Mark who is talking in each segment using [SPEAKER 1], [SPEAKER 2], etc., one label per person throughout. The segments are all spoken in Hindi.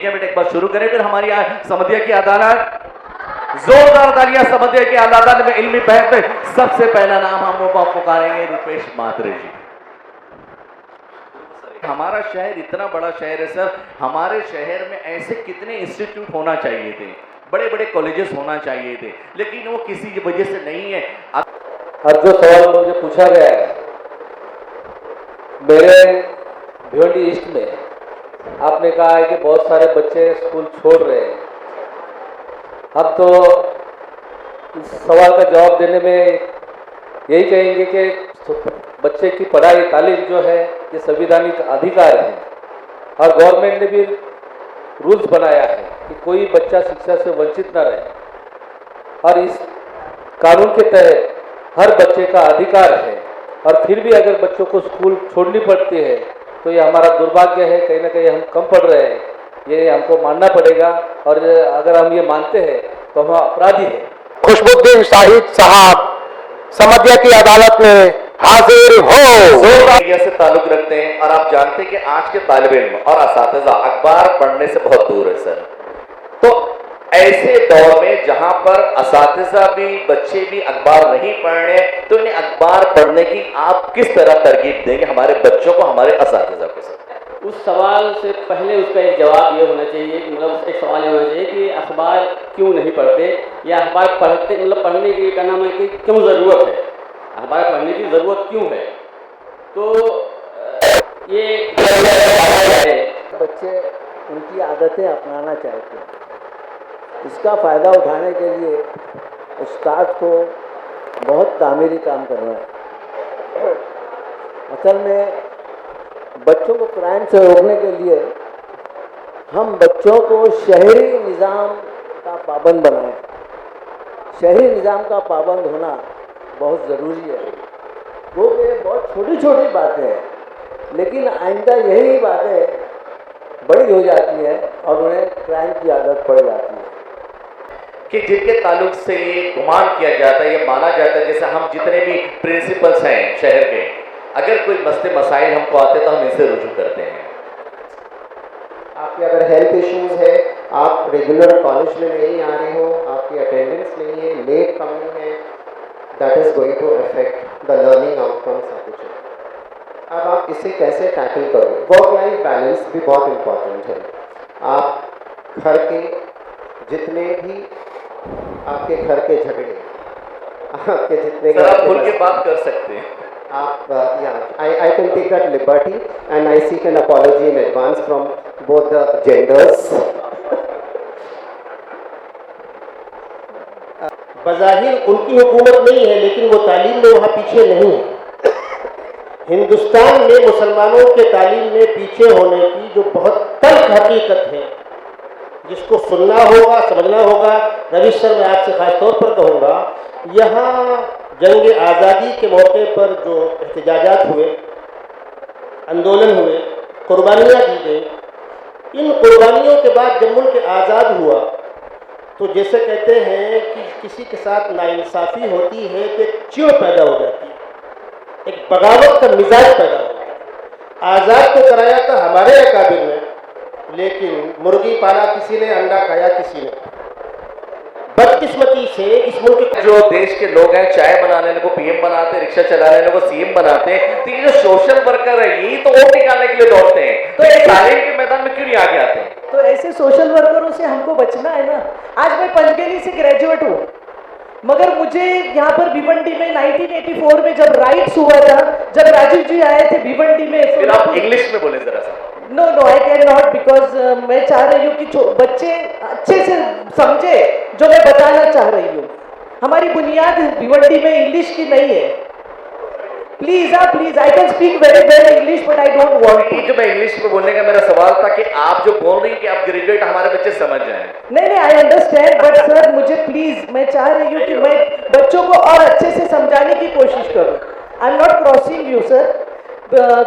[SPEAKER 1] बेटा एक बार शुरू करें फिर हमारी समधिया की अदालत, जोरदार तालियां समधिया की अदालत में इल्मी बहस में सबसे पहला नाम हम वो पुकारेंगे रूपेश मात्रे जी। हमारा शहर इतना बड़ा शहर है सर, हमारे शहर में ऐसे कितने इंस्टीट्यूट होना चाहिए थे, बड़े बड़े कॉलेजेस होना चाहिए थे, लेकिन वो किसी वजह से नहीं है।
[SPEAKER 2] अब जो सवाल मुझे पूछा गया है, मेरे भिवंडी ईस्ट में आपने कहा है कि बहुत सारे बच्चे स्कूल छोड़ रहे हैं। हम तो इस सवाल का जवाब देने में यही कहेंगे कि बच्चे की पढ़ाई तालीम जो है ये संवैधानिक अधिकार है और गवर्नमेंट ने भी रूल्स बनाया है कि कोई बच्चा शिक्षा से वंचित न रहे और इस कानून के तहत हर बच्चे का अधिकार है। और फिर भी अगर बच्चों को स्कूल छोड़नी पड़ती है तो ये हमारा दुर्भाग्य है, कहीं ना कहीं हम कम पढ़ रहे हैं, ये हमको मानना पड़ेगा। और अगर हम ये मानते हैं तो हम अपराधी हैं।
[SPEAKER 3] खुशबुद्दीन शाहिद साहब समधिया की अदालत में हाजिर हो।
[SPEAKER 1] मीडिया से ताल्लुक रखते हैं और आप जानते हैं कि आज के तालिब इल्म और असातिज़ा अखबार पढ़ने से बहुत दूर है सर। तो ऐसे दौर में जहां पर असातिज़ा भी बच्चे भी अखबार नहीं पढ़ रहे, तो इन्हें अखबार पढ़ने की आप किस तरह तरगीब देंगे हमारे बच्चों को, हमारे असातिज़ा को सर?
[SPEAKER 4] उस सवाल से पहले उसका एक जवाब ये होना चाहिए कि मतलब एक सवाल ये होना चाहिए कि अखबार क्यों नहीं पढ़ते या अखबार पढ़ते मतलब पढ़ने की क्या नाम है कि क्यों ज़रूरत है, अखबार पढ़ने की ज़रूरत क्यों है। तो ये
[SPEAKER 5] बच्चे उनकी आदतें अपनाना चाहते हैं, इसका फ़ायदा उठाने के लिए उस्ताद को बहुत तामीरी काम करना है। असल में बच्चों को क्राइम से रोकने के लिए हम बच्चों को शहरी निज़ाम का पाबंद बनाएं। शहरी निज़ाम का पाबंद होना बहुत ज़रूरी है। वो बहुत छोटी छोटी बातें हैं, लेकिन आइंदा यही बातें बड़ी हो जाती हैं और उन्हें क्राइम की आदत पड़ जाती है
[SPEAKER 1] कि जिनके ताल्लुक से ये गुमान किया जाता है, ये माना जाता है, जैसे हम जितने भी प्रिंसिपल्स हैं शहर के, अगर कोई मसले मसाइल हमको आते तो हम इनसे रुजू करते हैं।
[SPEAKER 6] आपके अगर हेल्थ इश्यूज है, आप रेगुलर कॉलेज में नहीं आ रहे हो, आपकी अटेंडेंस नहीं है, लेट कमिंग है, that is going to affect the learning outcomes of the children. अब आप इसे कैसे टैकल करोगे? वर्क लाइफ बैलेंस भी बहुत इम्पॉर्टेंट है। आप घर के जितने भी आपके घर के झगड़े, आपके जितने
[SPEAKER 1] सर आप खुल के बात कर सकते हैं
[SPEAKER 6] आप I can take that liberty and I seek an apology in advance from both the genders.
[SPEAKER 7] बज़ाहिर उनकी हुकूमत नहीं है, लेकिन वो तालीम में वहाँ पीछे नहीं है। हिंदुस्तान में मुसलमानों के तालीम में पीछे होने की जो बहुत तल्ख हकीकत है, जिसको सुनना होगा, समझना होगा। रवीश सर, मैं आपसे खास तौर पर कहूँगा, यहाँ जंग आज़ादी के मौके पर जो एहतजाजात हुए, आंदोलन हुए, कुर्बानियाँ दी गई, इन कुर्बानियों के बाद जब मुल्क आज़ाद हुआ तो जैसे कहते हैं कि किसी के साथ नाइंसाफ़ी होती है तो एक चिड़ पैदा हो जाती है, एक बगावत का मिजाज पैदा होता है। आज़ाद तो कराया था हमारे अकाबिर ने, लेकिन मुर्गी पाला किसी ने, अंडा खाया किसी ने। बदकिस्मती से इस मुल्क
[SPEAKER 1] जो देश के लोग हैं, चाय बनाने को पीएम बनाते हैं, रिक्शा चलाने को सीएम बनाते हैं, तो ये जो सोशल वर्कर है यही तो वोट निकालने के लिए दौड़ते हैं, तो ये तालीम के मैदान में क्यों नहीं आगे आते हैं?
[SPEAKER 8] तो ऐसे सोशल वर्करों से हमको बचना है ना। आज मैं पंचगनी से ग्रेजुएट हूँ, मगर मुझे यहाँ पर भिवंडी में 1984 में जब राइट्स हुआ था, जब राजीव जी आए थे भिवंडी में,
[SPEAKER 1] फिर आप इंग्लिश में बोले जरा सा।
[SPEAKER 8] No I can not, because मैं चाह रही हूँ कि बच्चे अच्छे से समझे जो मैं बताना चाह रही हूँ। हमारी बुनियाद भिवंडी में इंग्लिश की नहीं है। Please please, I can speak very well English but I don't want.
[SPEAKER 1] जो मैं इंग्लिश में बोलने का मेरा सवाल था कि आप जो बोल रही हैं कि आप ग्रेजुएट, हमारे बच्चे समझ जाएं।
[SPEAKER 8] नहीं, आई अंडरस्टैंड, बट सर मुझे प्लीज, मैं चाह रही हूँ कि मैं बच्चों को और अच्छे से समझाने की कोशिश करूँ। I am not crossing you sir.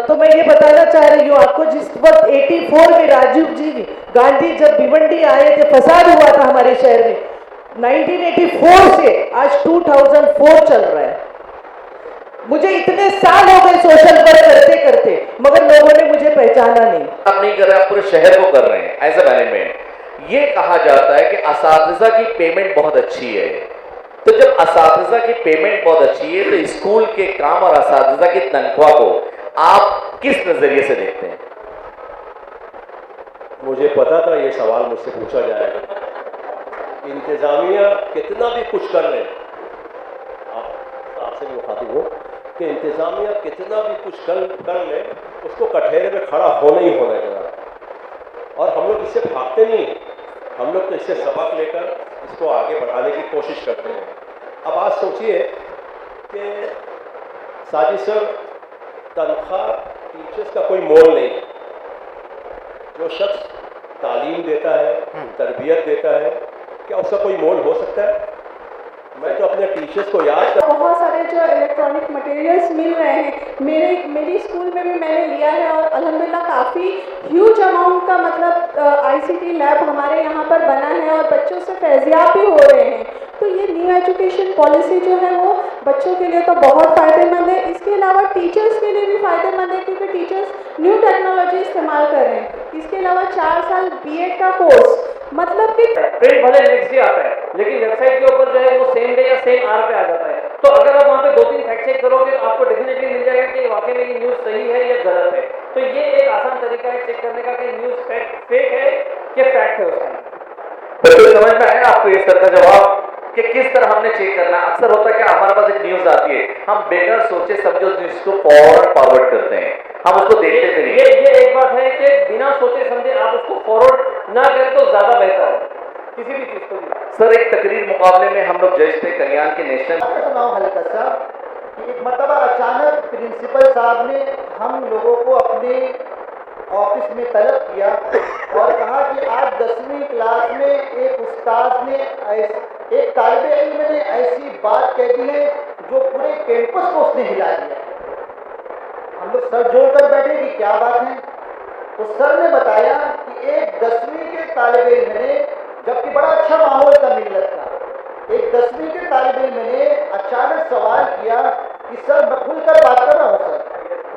[SPEAKER 8] तो मैं ये बताना चाह रही हूँ आपको, जिस वक्त 84 में राजीव जी गांधी जब भिवंडी आए थे, फसाद हुआ था हमारे शहर में, 1984 से आज 2004 चल रहा है। मुझे इतने साल हो गए सोशल वर्क करते करते, मगर लोगों ने मुझे पहचाना नहीं।
[SPEAKER 1] आप नहीं कर रहे, आप पूरे शहर को कर रहे हैं एज ए मैनेजमेंट। ये कहा जाता है कि असातिज़ा की पेमेंट बहुत अच्छी है। तो जब असातिज़ा की पेमेंट बहुत अच्छी है तो स्कूल के काम और असातिज़ा की तनख्वाह को आप किस नजरिए से देखते हैं?
[SPEAKER 9] मुझे पता था ये सवाल मुझसे पूछा जाएगा। इंतजामिया कितना भी कुछ कर ले, आपसे भी मुखातिब हूँ कि इंतजामिया कितना भी कुछ कर ले, उसको कठेरे में खड़ा होना ही होना चाहिए। और हम लोग इससे भागते नहीं, हम लोग तो इससे सबक लेकर इसको आगे बढ़ाने की कोशिश करते हैं। अब आज सोचिए कि साजिद सर, तनख्वाह टीचर्स का कोई मोल नहीं। जो शख्स तालीम देता है, तरबियत देता है, क्या उसका कोई मोल हो सकता है? मैं तो अपने टीचर्स को याद
[SPEAKER 10] बहुत सारे जो इलेक्ट्रॉनिक मटेरियल्स मिल रहे हैं, मेरी स्कूल में भी मैंने लिया है और अल्हम्दुलिल्लाह काफ़ी ह्यूज अमाउंट का मतलब आईसीटी लैब हमारे यहाँ पर बना है और बच्चों से फैज़याब भी हो रहे हैं। तो ये न्यू एजुकेशन पॉलिसी जो है वो बच्चों के लिए तो बहुत फ़ायदेमंद है। इसके अलावा टीचर्स के लिए भी फ़ायदेमंद है क्योंकि टीचर्स न्यू टेक्नोलॉजी इस्तेमाल कर रहे हैं। इसके अलावा 4 साल बीएड का कोर्स, मतलब कि
[SPEAKER 2] प्रिंट भले नेक्स्ट डे आता है लेकिन वेबसाइट के ऊपर जो है वो सेम डे या सेम आवर पे आ जाता है। तो अगर आप वहाँ पे 2-3 फैक्ट चेक करोगे तो आपको डेफिनेटली मिल जाएगा कि वाकई में ये न्यूज़ सही है या गलत है। तो ये एक आसान तरीका है चेक करने का कि न्यूज़ फेक है कि फैक्ट है उसका।
[SPEAKER 1] बिल्कुल समझ में आया आपको इस तरह का जवाब कि किस तरह हमने चेक करना है। अक्सर होता है कि हमारे पास एक न्यूज़ आती है, हम बेगर सोचे समझे उस न्यूज़ को फॉरवर्ड करते हैं, हम उसको देखते भी नहीं।
[SPEAKER 2] ये एक बात है कि बिना सोचे समझे आप उसको फॉरवर्ड ना करें तो ज़्यादा बेहतर है किसी भी चीज़ को भी।
[SPEAKER 1] सर, एक तकरीर मुकाबले में हम लोग जज थे कल्याण के नेशनल।
[SPEAKER 5] सुनाओ हल्का सा कि एक मरतबा अचानक प्रिंसिपल साहब ने हम लोगों को अपने ऑफिस में तलब किया और कहा कि आज 10वीं क्लास में एक उस्ताद ने एक तालिब इल्म ने ऐसी बात कह दी है जो पूरे कैंपस को उसने हिला दिया। हम लोग सर जोड़कर बैठे कि क्या बात है। तो सर ने बताया कि एक 10वीं के तालिब इल्म ने, जबकि बड़ा अच्छा माहौल था मिलत का, एक 10वीं के तालिब इल्म ने अचानक सवाल किया कि सर मैं खुलकर बात कर रहा हूँ सर,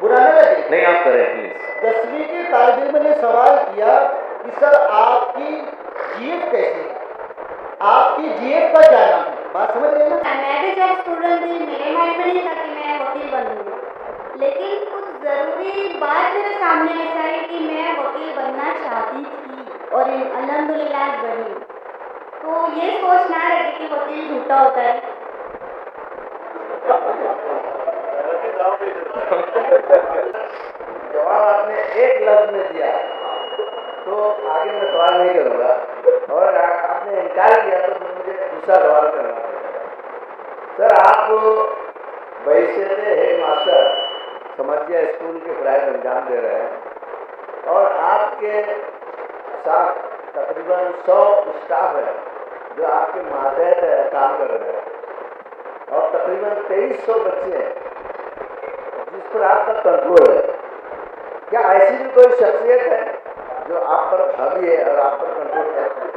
[SPEAKER 5] बुरा न लगे।
[SPEAKER 1] नहीं, आप करें प्लीज।
[SPEAKER 5] 10वीं के तालिब इल्म ने सवाल किया कि सर आपकी जीएफ कैसी है, आपकी जीएफ का क्या नाम है। बात समझ रहे ना?
[SPEAKER 10] मैं भी जब स्टूडेंट थी मेरे माइंड में नहीं था कि मैं वकील बनूंगी, लेकिन कुछ ज़रूरी बात मेरे सामने ऐसा है कि मैं वकील बनना चाहती थी और अल्हम्दुलिल्लाह बनी। तो ये सोच ना रहे कि वकील झूठा होता है।
[SPEAKER 5] जवाब आपने एक लफ्ज में दिया तो आगे मैं सवाल नहीं करूँगा, और आपने इनकार किया तो फिर मुझे दूसरा सवाल करना पड़ेगा। सर, आप बहैसियत हेड मास्टर समझिया स्कूल के फ़राइज़ अंजाम दे रहे हैं और आपके साथ तकरीबन 100 स्टाफ है जो आपके मातहत काम कर रहे हैं और तकरीबन 2300 बच्चे हैं जिस पर आपका कंट्रोल है। क्या ऐसी भी कोई शख्सियत है जो आप पर हावी है और आप पर कंट्रोल करता है?